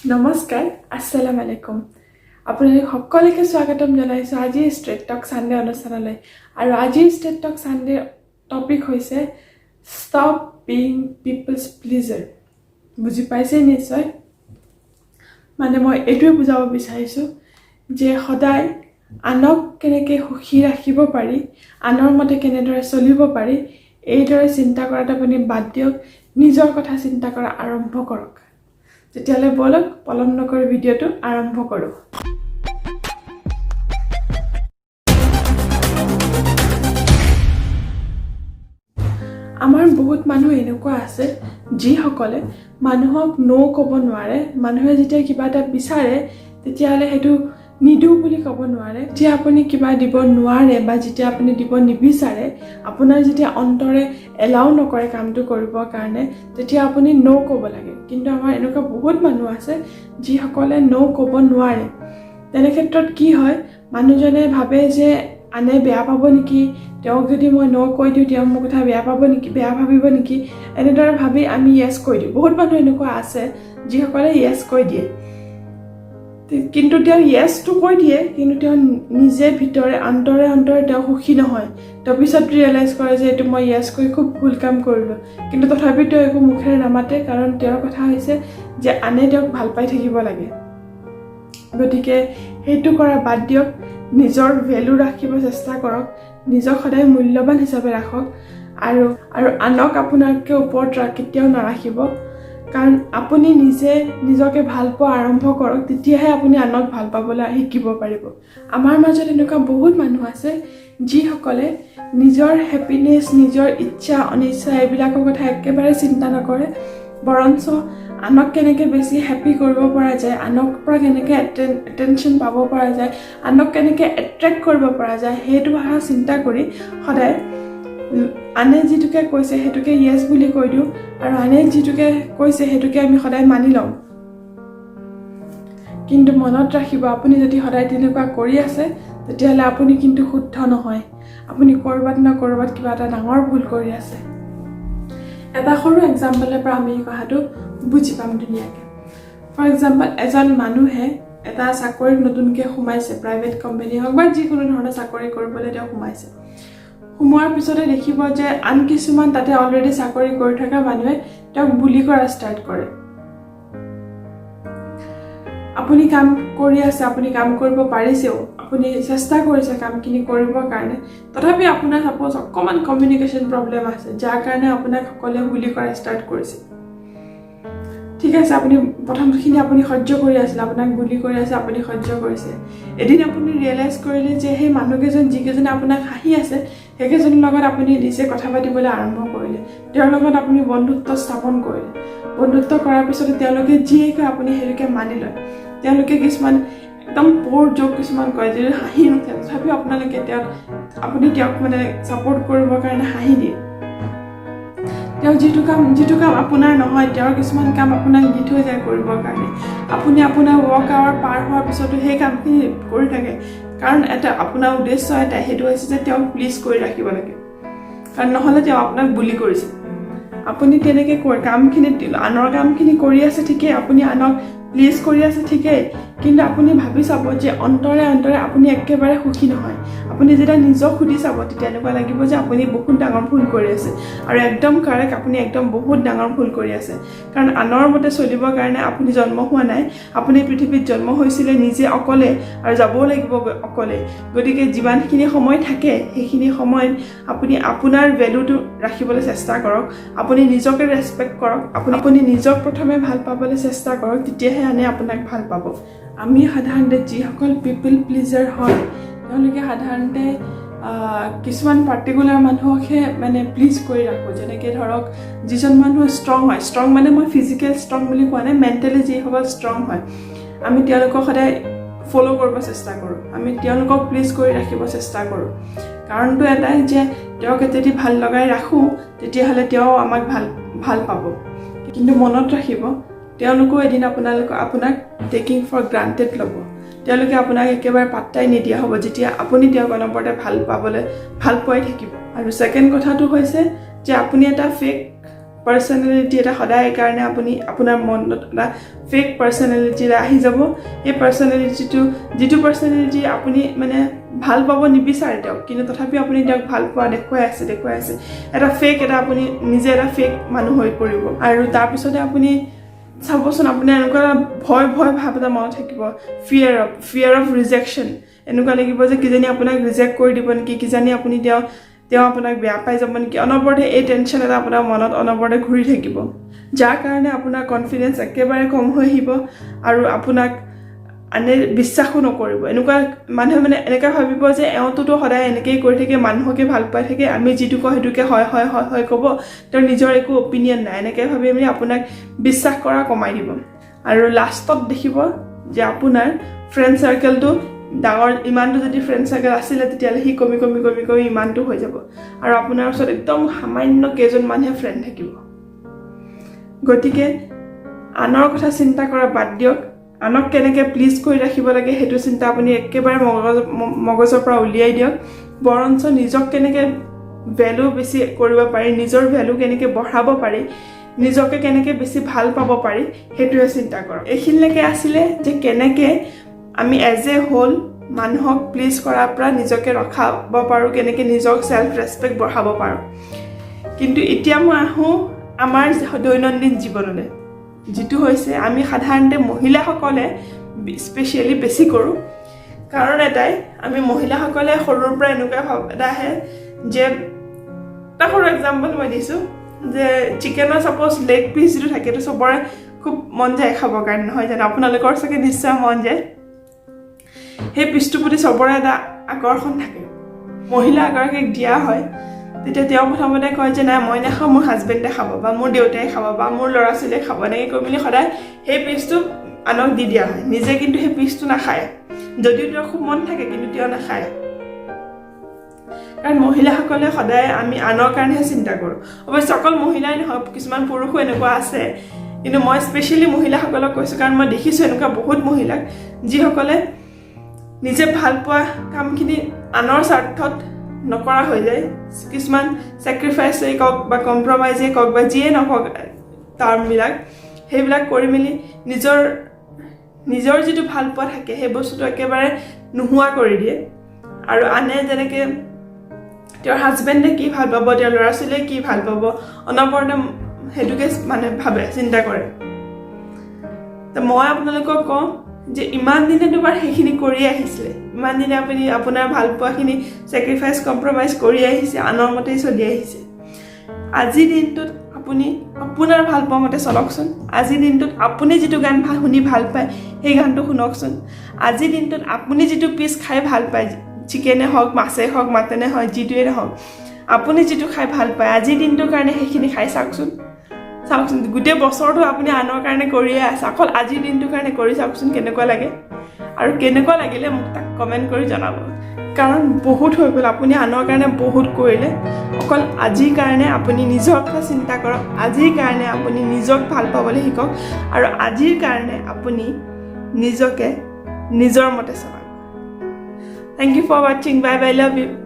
নমস্কাৰ আসসালামু আলাইকুম আপোনালোক সকলোকে স্বাগতম জনাইছো আজি ষ্ট্ৰেট টক সানডে অনুষ্ঠানলৈ আৰু আজি ষ্ট্ৰেট টক সানডে টপিক হৈছে ষ্টপ বিং পিপলছ প্লিজাৰ বুজি পাইছে নিশ্চয় মানে মই এইটোৱে বুজাব বিচাৰিছো যে সদায় আনক কেনেকৈ সুখী ৰাখিব পাৰি আনৰ মতে কেনেদৰে চলিব পাৰি এইদৰে চিন্তা কৰাটো আপুনি বাদ দিয়ক নিজৰ কথা চিন্তা কৰা আৰম্ভ কৰক তেতিয়ালে বলক পলম নকৰি ভিডিওটো আৰম্ভ কৰো আমাৰ বহুত মানুহ এনেকুৱা আছে যি সকলে মানুহক নো ক'ব নোৱাৰে মানুহে যেতিয়া কিবা এটা বিচাৰে তেতিয়ালে হেতু নিদু বুলি ক'ব নোৱাৰে যে আপুনি কিবা দিব নোৱাৰে বা যেতিয়া আপুনি দিব নিবিচাৰে আপোনাৰ যেতিয়া অন্তৰে এলাউ নকৰে কামটো কৰিবৰ কাৰণে তেতিয়া আপুনি নো ক'ব লাগে কিন্তু আমাৰ এনেকুৱা বহুত মানুহ আছে যি সকলে নো ক'ব নোৱাৰে তেনে ক্ষেত্ৰত কি হয় মানুহজনে ভাবে যে আনে বেয়া পাব নেকি তেওঁক যদি মই নো কৈ দিও তেওঁ মোৰ কথা বেয়া পাব নেকি বেয়া ভাবিব নেকি এনেদৰে ভাবি আমি ইয়েস কৈ দিও বহুত মানুহ এনেকুৱা আছে যি সকলে ইয়েস কৈ দিয়ে কিন্তু তেওঁ ইয়েস টু কৈ দিয়ে কিন্তু তেওঁ নিজে ভিতৰে অন্তৰে তেওঁ সুখী নহয় তেওঁ পিছত ৰিয়েলাইজ কৰে যে এটো মই ইয়েস কৈ খুব ভুল কাম কৰিলো কিন্তু তথাপিতো একো মুখেৰে নামাতে কাৰণ তেওঁৰ কথা হৈছে যে আনে তেওঁক ভাল পাই থাকিব লাগে গতিকে হেতু কৰা বাদ দিয়ক নিজৰ ভ্যালু ৰাখিব চেষ্টা কৰক নিজক সদায় মূল্যৱান হিচাপে ৰাখক আৰু আনক আপোনাৰকে ওপৰত কেতিয়াও নাৰাখিব কাৰণ আপুনি নিজে নিজকে ভাল পোৱা আৰম্ভ কৰক তেতিয়াহে আপুনি আনক ভাল পাবলৈ শিকিব পাৰিব আমাৰ মাজত এনেকুৱা বহুত মানুহ আছে যি সকলে নিজৰ হ্যাপিনেস নিজৰ ইচ্ছা অনিচ্ছা এইবিলাকৰ কথা একেবাৰে চিন্তা নকৰে বৰঞ্চ আনক কেনেকৈ বেছি হ্যাপি কৰিব পৰা যায় আনক পৰা কেনেকৈ এটেনশন পাব পৰা যায় আনক কেনেকৈ এট্ৰেক্ট কৰিব পৰা যায় হেতু ভাষা চিন্তা কৰি সদায় আনে যেটোকে কৈছে হেতুকে ইয়েস বুলি কৈ দিও আৰু আনে যেটোকে কৈছে হেতুকে আমি সদায় মানি লওঁ কিন্তু মনত ৰাখিব আপুনি যদি সদায় তেনেকুৱা কৰি আছে তেতিয়ালে আপুনি কিন্তু শুদ্ধ নহয় আপুনি কৰবাত না কৰবাত কিবা এটা ডাঙৰ ভুল কৰি আছে এটা সৰু এক্সাম্পলৰ পৰা আমি কথাটো বুজি পাম ধুনীয়াকৈ ফৰ এক্সাম্পল এজন মানুহে এটা চাকৰি নতুনকৈ সোমাইছে প্ৰাইভেট কোম্পানী হওক বা যিকোনো ধৰণৰ চাকৰি কৰিবলৈ তেওঁ সোমাইছে সোমোৱাৰ পিছতে দেখিব যে আন কিছুমান তাতে অলৰেডি চাকৰি কৰি থকা মানুহে তেওঁক বুলি কৰা ষ্টাৰ্ট কৰে আপুনি কাম কৰি আছে আপুনি কাম কৰিব পাৰিছেও আপুনি চেষ্টা কৰিছে কামখিনি কৰিবৰ কাৰণে তথাপি আপোনাৰ সাপোজ অকমান কমিউনিকেশ্যন প্ৰবলেম আছে যাৰ কাৰণে আপোনাক সকলে বুলি কৰা ষ্টাৰ্ট কৰিছে ঠিক আছে আপুনি প্ৰথমখিনি আপুনি সহ্য কৰি আছিল আপোনাক বুলি কৰি আছে আপুনি সহ্য কৰিছে এদিন আপুনি ৰিয়েলাইজ কৰিলে যে সেই মানুহকেজন যিকেজন আপোনাক হাঁহি আছে হেকেজনৰ লগত আপুনি নিজে কথা পাতিবলৈ আৰম্ভ কৰিলে তেওঁৰ লগত আপুনি বন্ধুত্ব স্থাপন কৰিলে বন্ধুত্ব কৰাৰ পিছত তেওঁলোকে যিয়ে কয় আপুনি হেৰিকে মানি লয় তেওঁলোকে কিছুমান একদম পৰ জোক কিছুমান কয় যে হাঁহি নুঠে তথাপিও আপোনালোকে আপুনি তেওঁক মানে সাপোৰ্ট কৰিবৰ কাৰণে হাঁহি দিয়ে তেওঁ যিটো কাম আপোনাৰ নহয় তেওঁৰ কিছুমান কাম আপোনাক দি থৈ যায় কৰিবৰ কাৰণে আপুনি আপোনাৰ ৱৰ্ক আৱাৰ পাৰ হোৱাৰ পিছতো সেই কামখিনি কৰি থাকে কাৰণ এটা আপোনাৰ উদ্দেশ্য এটা হেতু হৈছে যে তেওঁক প্লিজ কৰি ৰাখিব লাগে কাৰণ নহলে তেওঁ আপোনাক বুলি কৰিছে আপুনি তেনেকৈ কামখিনি আনৰ কামখিনি কৰি আছে ঠিকই আপুনি আনক প্লিজ কৰি আছে ঠিকই কিন্তু আপুনি ভাবি চাব যে অন্তৰে আপুনি একেবাৰে সুখী নহয় আপুনি যেতিয়া নিজক খুদি চাব তেতিয়া এনেকুৱা লাগিব যে আপুনি বহুত ডাঙৰ ভুল কৰি আছে আৰু একদম কাৰেক্ট আপুনি একদম বহুত ডাঙৰ ভুল কৰি আছে কাৰণ আনৰ মতে চলিবৰ কাৰণে আপুনি জন্ম হোৱা নাই আপুনি পৃথিৱীত জন্ম হৈছিলে নিজে অকলে আৰু যাবও লাগিব অকলে গতিকে যিমানখিনি সময় থাকে সেইখিনি সময়ত আপুনি আপোনাৰ ভ্যালুটো ৰাখিবলৈ চেষ্টা কৰক আপুনি নিজকে ৰেসপেক্ট কৰক আপুনি নিজক প্ৰথমে ভাল পাবলৈ চেষ্টা কৰক তেতিয়াহে আনে আপোনাক ভাল পাব আমি সাধাৰণতে যিসকল পিপল প্লিজাৰ হয় তেওঁলোকে সাধাৰণতে কিছুমান পাৰ্টিকুলাৰ মানুহকহে মানে প্লিজ কৰি ৰাখো যেনেকৈ ধৰক যিজন মানুহ ষ্ট্ৰং হয় ষ্ট্ৰং মানে মই ফিজিকেল ষ্ট্ৰং বুলি কোৱা নাই মেণ্টেলি যিসকল ষ্ট্ৰং হয় আমি তেওঁলোকক সদায় ফলো কৰিব চেষ্টা কৰোঁ আমি তেওঁলোকক প্লিজ কৰি ৰাখিব চেষ্টা কৰোঁ কাৰণটো এটাই যে তেওঁক যদি ভাল লগাই ৰাখোঁ তেতিয়াহ'লে তেওঁ আমাক ভাল পাব কিন্তু মনত ৰাখিব তেওঁলোকো এদিন আপোনাক টেকিং ফৰ গ্ৰান্টেড ল'ব তেওঁলোকে আপোনাক একেবাৰে পাত্তাই নিদিয়া হ'ব যেতিয়া আপুনি তেওঁক অনবৰতে ভাল পাই থাকিব আৰু সেকেন্ড কথাটো হৈছে যে আপুনি এটা ফেক পাৰ্চনেলিটি এটা সদায় কাৰণে আপুনি আপোনাৰ মনত এটা ফেক পাৰ্চনেলিটি আহি যাব এই পাৰ্চনেলিটিটো যিটো পাৰ্চনেলিটি আপুনি মানে ভাল পাব নিবিচাৰে তেওঁক কিন্তু তথাপি আপুনি তেওঁক ভাল পোৱা দেখুৱাই আছে এটা ফেক এটা আপুনি নিজে এটা ফেক মানুহ হৈ পৰিব আৰু তাৰপিছতে আপুনি চাবচোন আপোনাৰ এনেকুৱা ভয় ভাৱ এটা মনত থাকিব ফিয়াৰ অফ ৰিজেকশ্যন এনেকুৱা লাগিব যে কিজানি আপোনাক ৰিজেক্ট কৰি দিব নেকি কিজানি আপুনি তেওঁ আপোনাক বেয়া পাই যাব নেকি অনবৰতে এই টেনশ্যন এটা আপোনাৰ মনত অনবৰতে ঘূৰি থাকিব যাৰ কাৰণে আপোনাৰ কনফিডেন্স একেবাৰে কম হৈ আহিব আৰু আপোনাক আনে বিশ্বাসো নকৰিব এনেকুৱা মানুহে মানে এনেকৈ ভাবিব যে এওঁটোতো সদায় এনেকেই কৰি থাকে মানুহকে ভাল পাই থাকে আমি যিটো কওঁ সেইটোকে হয় ক'ব তেওঁৰ নিজৰ একো অপিনিয়ন নাই এনেকৈ ভাবি মানে আপোনাক বিশ্বাস কৰা কমাই দিব আৰু লাষ্টত দেখিব যে আপোনাৰ ফ্ৰেণ্ড চাৰ্কেলটো ডাঙৰ ইমানটো যদি ফ্ৰেণ্ড চাৰ্কেল আছিলে তেতিয়াহ'লে সি কমি ইমানটো হৈ যাব আৰু আপোনাৰ ওচৰত একদম সামান্য কেইজন মানুহে ফ্ৰেণ্ড থাকিব গতিকে আনৰ কথা চিন্তা কৰা বাদ দিয়ক আনক কেনেকৈ প্লিজ কৰি ৰাখিব লাগে সেইটো চিন্তা আপুনি একেবাৰে মগজৰ পৰা উলিয়াই দিয়ক বৰঞ্চ নিজক কেনেকৈ ভ্যালু বেছি কৰিব পাৰি নিজৰ ভ্যালু কেনেকৈ বঢ়াব পাৰি নিজকে কেনেকৈ বেছি ভাল পাব পাৰি সেইটোৱে চিন্তা কৰক এইখিনিলৈকে আছিলে যে কেনেকৈ আমি এজ এ হোল মানুহক প্লিজ কৰাৰ পৰা নিজকে ৰখাব পাৰোঁ কেনেকৈ নিজক সেলফ ৰেসপেক্ট বঢ়াব পাৰোঁ কিন্তু এতিয়া মই আহোঁ আমাৰ দৈনন্দিন জীৱনলৈ যিটো হৈছে আমি সাধাৰণতে মহিলাসকলে স্পেচিয়েলি বেছি কৰোঁ কাৰণ এটাই আমি মহিলাসকলে সৰুৰ পৰা এনেকুৱা ভাৱ এটা আহে যে এটা সৰু এক্সাম্পল মই দিছোঁ যে চিকেনৰ ছাপ'জ লেগ পিচ যিটো থাকে সেইটো চবৰে খুব মন যায় খাবৰ কাৰণে নহয় জানো আপোনালোকৰ চাগে নিশ্চয় মন যায় সেই পিচটোৰ প্ৰতি চবৰে এটা আকৰ্ষণ থাকে মহিলা এগৰাকীক দিয়া হয় তেতিয়া তেওঁ প্ৰথমতে কয় যে নাই মই নাখাওঁ মোৰ হাজবেণ্ডে খাব বা মোৰ দেউতাই খাব বা মোৰ ল'ৰা ছোৱালীয়ে খাব এনেকৈ কৈ মেলি সদায় সেই পিচটো আনক দি দিয়া হয় নিজে কিন্তু সেই পিচটো নাখায় যদিও তেওঁৰ খুব মন থাকে কিন্তু তেওঁ নাখায় কাৰণ মহিলাসকলে সদায় আমি আনৰ কাৰণেহে চিন্তা কৰোঁ অৱশ্যে অকল মহিলাই নহয় কিছুমান পুৰুষো এনেকুৱা আছে কিন্তু মই স্পেচিয়েলি মহিলাসকলক কৈছোঁ কাৰণ মই দেখিছোঁ এনেকুৱা বহুত মহিলাক যিসকলে নিজে ভাল পোৱা কামখিনি আনৰ স্বাৰ্থত নকৰা হৈ যায় কিছুমান স্যাক্ৰিফাইসেই কওক বা কম্প্ৰমাইজেই কওক বা যিয়ে নকওক টাৰ্মবিলাক সেইবিলাক কৰি মেলি নিজৰ যিটো ভাল পোৱা থাকে সেই বস্তুটো একেবাৰে নোহোৱা কৰি দিয়ে আৰু আনে যেনেকৈ তেওঁৰ হাজবেণ্ডে কি ভাল পাব তেওঁৰ ল'ৰা ছোৱালীয়ে কি ভাল পাব অনবৰতে সেইটোকে মানে ভাবে চিন্তা কৰে তো মই আপোনালোকক কওঁ যে ইমান দিনে দুবাৰ সেইখিনি কৰি আহিছিলে ইমান দিনে আপুনি আপোনাৰ ভাল পোৱাখিনি স্যাক্ৰিফাইস কম্প্ৰমাইজ কৰি আহিছে আনৰ মতেই চলি আহিছে আজিৰ দিনটোত আপুনি আপোনাৰ ভাল পোৱা মতে চলকচোন আজিৰ দিনটোত আপুনি যিটো গান শুনি ভাল পায় সেই গানটো শুনকচোন আজিৰ দিনটোত আপুনি যিটো পিচ খাই ভাল পায় চিকেনে হওক মাছে হওক মাটনে হওক যিটোৱে নহওক আপুনি যিটো খাই ভাল পায় আজিৰ দিনটোৰ কাৰণে সেইখিনি খাই চাওকচোন গোটেই বছৰটো আপুনি আনৰ কাৰণে কৰিয়ে আছে অকল আজিৰ দিনটোৰ কাৰণে কৰি চাওকচোন কেনেকুৱা লাগে আৰু কেনেকুৱা লাগিলে মোক তাক কমেণ্ট কৰি জনাব কাৰণ বহুত হৈ গ'ল আপুনি আনৰ কাৰণে বহুত কৰিলে অকল আজিৰ কাৰণে আপুনি নিজৰ কথা চিন্তা কৰক আজিৰ কাৰণে আপুনি নিজক ভাল পাবলৈ শিকক আৰু আজিৰ কাৰণে আপুনি নিজকে নিজৰ মতে চলাওক Thank you for watching. Bye bye. Love you.